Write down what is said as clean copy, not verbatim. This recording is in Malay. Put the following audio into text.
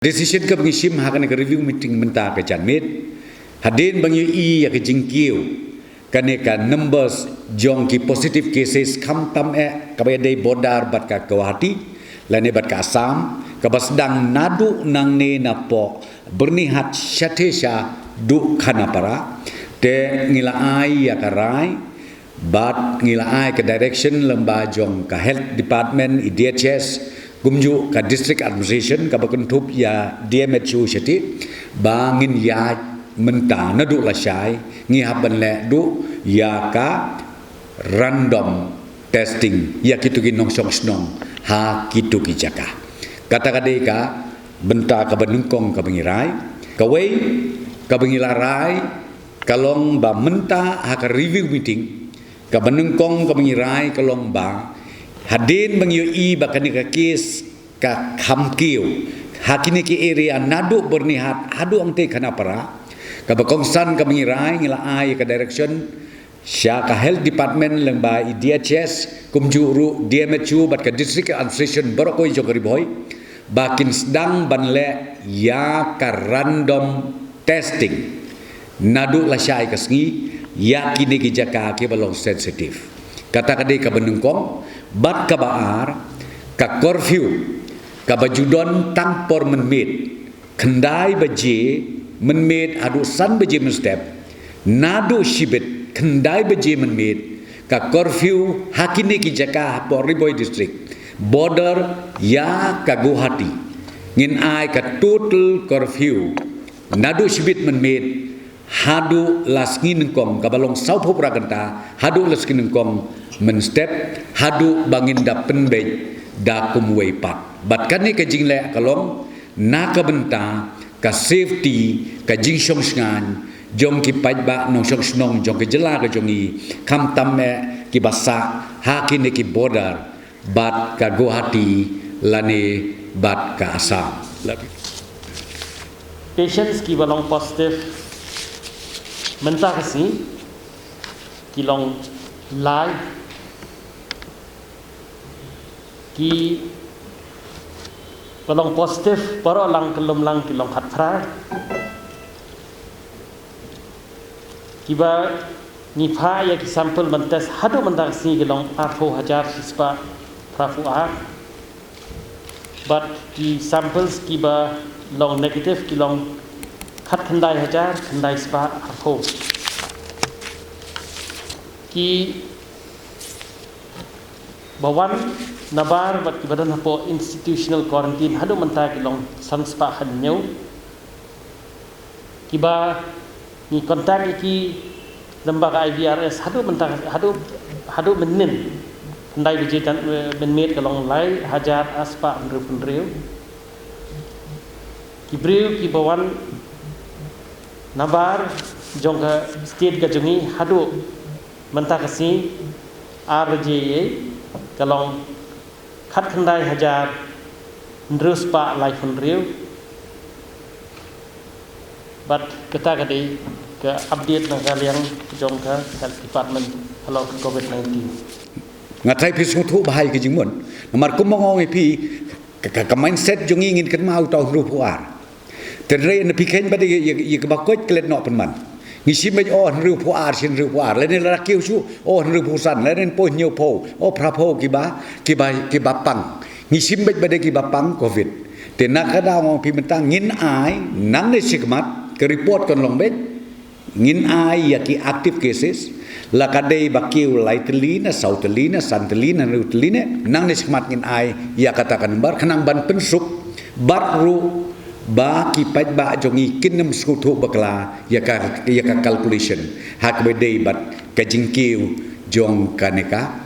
Decision ke pengisim hakan ke review meeting mentah ke janmit hadin bang ui ya ke jingkiu kaneka numbers jong ki positive cases kam tam kabaya dei bodar bat ka Guwahati lane bat ka Assam ka basdang nadu nang ne napo bernihat syatesha du khanapara te ngila ai ya karai bat ngila ai ke direction lemba jong ka health department IDHS gumju ka district administration ka bakuntup ya DMHU syati bangin ya mentah nadu la syai ngi haban le du ya ka random testing ya kitu ki nong song snong ha kitu ki jaka kata kadai ka benta ka benungkong ka bengirai ka wei ka bengilarai kalong ba mentah ha ka review meeting ka benungkong ka bengirai kalong ba hadin mengyui bakani ka kes ka khamkiu hakini ki area nadu bernihat hadu angte khanapara ka bakongsan ka mengirai ngila ai ka direction sya ka health department lengba IDHS kumjuru DMHU bat ka district administration borokoi jogari boy bakin sedang banle ya ka random testing nadu la syai kasngi ya kini ki jaka ke balong sensitif kata kadai ka benungkong bat ka baar ka curfew ka bajudon tangpor menmit kendai baje menmit adu san baje menstep nadu shibet kendai baje menmit ka curfew hakini ki jaka Riboy district border ya ka Guwahati ngin ai ka total curfew nadu shibet menmit hadu lasngi nengkong kabalong saupo praganta hadu lasngi nengkong menstep hadu bangin da penbej da kumwei pat batkani ka jingle kalong na ka benta ka safety ka jingsong sngan jong ki pajba nong song snong jong ke jela ka jongi kam tamme ki basa hakini ki border bat ka Guwahati lane bat ka Assam patients ki balong positive mentah kasi kilong lai ki balong positif paro lang kelum lang kilong khatra kiba nifa ya ki sampel mentes hadu mentah kasi kilong 40,000 sispa prafu a but ki samples kiba long negative kilong khat khandai hajar khandai spa harpo ki bawan nabar bat ki badan hapo institutional quarantine hadu menta kilong sanspa hanyau kiba ni kontak iki lembaga IVRS hadu menta hadu menin khandai bijitan menmet kilong lai hajar aspa ndreu ki breu ki bawan nabar jongga state ka jongi hadu mentah kasi RJA kalong khat khandai hajar ndrus pa lai phun riu but kata kadai ke update na kalian jongga health department hello COVID-19 ngatai pisu thu bahai ke jingmon namar kumong pi ka mindset jongi ngin kan mau tau ru puar terre na piken bade ye ke bakot klet no penman ngisi me oh ru puar sin ru puar le ne la kiu chu oh ru pusan le ne po nyu po oh pra po ki ba pang ngisi me bade ki ba pang covid te nak kada ngong pi mentang ngin ai nang ne sikmat ke report kon long bet ngin ai ya ki active cases la kadai bakiu laitelina sautelina santelina rutelina nang ne sikmat ngin ai ya katakan bar kanang ban pensuk baru ba ki paj ba jongi kinnem skutu bakla ya ka calculation hak bedei bat ka jingkiu jong kaneka